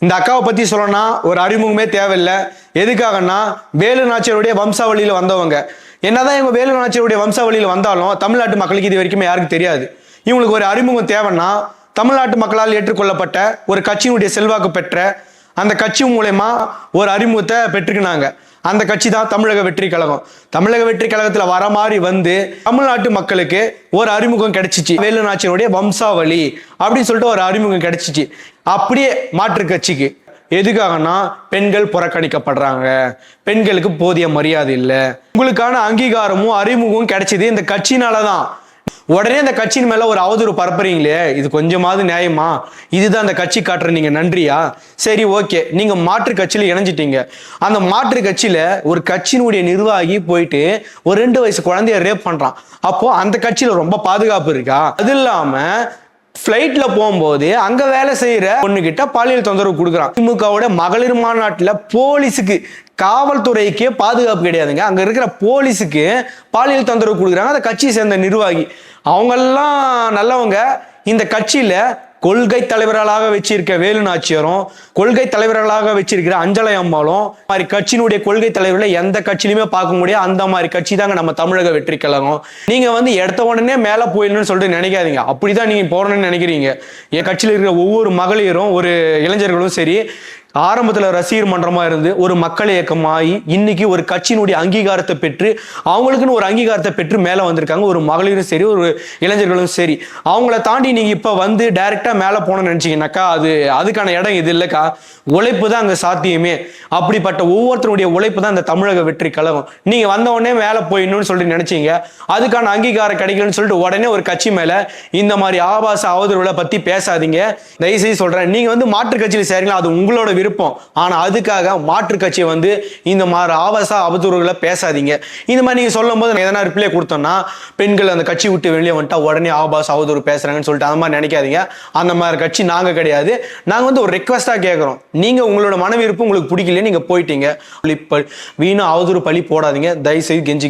இந்த அக்காவை பத்தி சொல்லணும்னா ஒரு அறிமுகமே தேவையில்லை. எதுக்காகன்னா வேலு நாச்சியாருடைய வம்சாவளியில வந்தவங்க. என்னதான் இவங்க வேலு நாச்சியாருடைய வம்சாவளியில வந்தாலும் தமிழ்நாட்டு மக்களுக்கு இது வரைக்கும் யாருக்கு தெரியாது. இவங்களுக்கு ஒரு அறிமுகம் தேவைன்னா தமிழ்நாட்டு மக்களால் ஏற்றுக்கொள்ளப்பட்ட ஒரு கட்சியினுடைய செல்வாக்கு பெற்ற அந்த கட்சி மூலமா ஒரு அறிமுகத்தை பெற்றுக்கினாங்க. அந்த கட்சி தான் தமிழக வெற்றி கழகம். தமிழக வெற்றி கழகத்துல வர மாதிரி வந்து தமிழ்நாட்டு மக்களுக்கு ஒரு அறிமுகம் கிடைச்சிச்சு. வேலு நாச்சியாருடைய வம்சாவளி அப்படின்னு சொல்லிட்டு ஒரு அறிமுகம் கிடைச்சிச்சு. அப்படியே மாற்று கட்சிக்கு எதுக்காகனா பெண்கள் புறக்கணிக்கப்படுறாங்க, பெண்களுக்கு போதிய மரியாதை இல்லை, உங்களுக்கான அங்கீகாரமும் அறிமுகமும் கிடைச்சது இந்த கட்சினாலதான். உடனே அந்த கட்சியின் மேல ஒரு அவதூறு பரப்புறீங்களே, இது கொஞ்சமாவது நியாயமா? இதுதான் அந்த கட்சி காட்டுற நீங்க நன்றியா? சரி, ஓகே, நீங்க மாற்று கட்சியில இணைஞ்சிட்டீங்க. அந்த மாற்று கட்சியில ஒரு கட்சியினுடைய நிர்வாகி போயிட்டு ஒரு 2 வயசு குழந்தைய ரேப் பண்றான். அப்போ அந்த கட்சியில ரொம்ப பாதுகாப்பு இருக்கா? அது இல்லாம பிளைட்ல போகும்போது அங்க வேலை செய்யற பொண்ணுகிட்ட பாலியல் தொந்தரவு கொடுக்குறான். திமுகவோட மகளிர் மாநாட்டுல போலீஸுக்கு, காவல்துறைக்கே பாதுகாப்பு கிடையாதுங்க. அங்க இருக்கிற போலீஸுக்கு பாலியல் தொந்தரவு கொடுக்குறாங்க அந்த கட்சியை சேர்ந்த நிர்வாகி. அவங்கெல்லாம் நல்லவங்க. இந்த கட்சியில கொள்கை தலைவர்களாக வச்சிருக்க வேலு நாச்சியாரும், கொள்கை தலைவர்களாக வச்சிருக்கிற அஞ்சலை அம்மாளும் மாதிரி கட்சியினுடைய கொள்கை தலைவர்களை எந்த கட்சியிலுமே பார்க்க முடியாது. அந்த மாதிரி கட்சி தாங்க நம்ம தமிழக வெற்றி கழகம். நீங்க எடுத்த உடனே மேல போயிடணும்னு சொல்லிட்டு நினைக்காதீங்க. அப்படிதான் நீங்க போறணும்னு நினைக்கிறீங்க. என் கட்சியில் இருக்கிற ஒவ்வொரு மகளிரும் ஒரு இளைஞர்களும் சரி, ஆரம்பத்துல ரசிகர் மன்றமா இருந்து ஒரு மக்கள் இயக்கமாகி இன்னைக்கு ஒரு கட்சியினுடைய அங்கீகாரத்தை பெற்று அவங்களுக்குன்னு ஒரு அங்கீகாரத்தை பெற்று மேல வந்திருக்காங்க. ஒரு மகளிரும் சரி, ஒரு இளைஞர்களும் சரி. அவங்கள தாண்டி நீங்க இப்ப டைரக்டா மேல போனோம்னு நினைச்சீங்கன்னாக்கா அதுக்கான இடம் இது இல்லக்கா. உழைப்பு தான் அங்க சாத்தியமே. அப்படிப்பட்ட ஒவ்வொருத்தருடைய உழைப்பு தான் இந்த தமிழக வெற்றி கழகம். நீங்க வந்த உடனே மேல போயிடணும்னு சொல்லிட்டு நினைச்சீங்க, அதுக்கான அங்கீகாரம் கிடைக்கலன்னு சொல்லிட்டு உடனே ஒரு கட்சி மேல இந்த மாதிரி ஆபாச அவதூறுகளை பத்தி பேசாதீங்க. தயவுசெய்து சொல்றேன், நீங்க மாற்று கட்சியில சேரீங்களா, அது உங்களோட விருப்பம். ஆனா அதுக்காக மாற்று கட்சியை இந்த மாதிரி ஆபாச அவதூறுகளை பேசாதீங்க. இந்த மாதிரி நீங்க சொல்லும் போது எதனா ரிப்ளை கொடுத்தோம்னா பெண்கள் அந்த கட்சி விட்டு வெளியே வந்துட்டா உடனே ஆபாச அவதூறு பேசுறாங்கன்னு சொல்லிட்டு அந்த மாதிரி நினைக்காதீங்க. அந்த மாதிரி கட்சி நாங்க கிடையாது. நாங்க ஒரு ரெக்வஸ்டா கேட்கிறோம், நீங்க உங்களோட மன விருப்பம் உங்களுக்கு பிடிக்கல, நீங்க போயிட்டீங்க, வீணா அவதூறு பழி போடாதீங்க. தயவு செய்து கெஞ்சி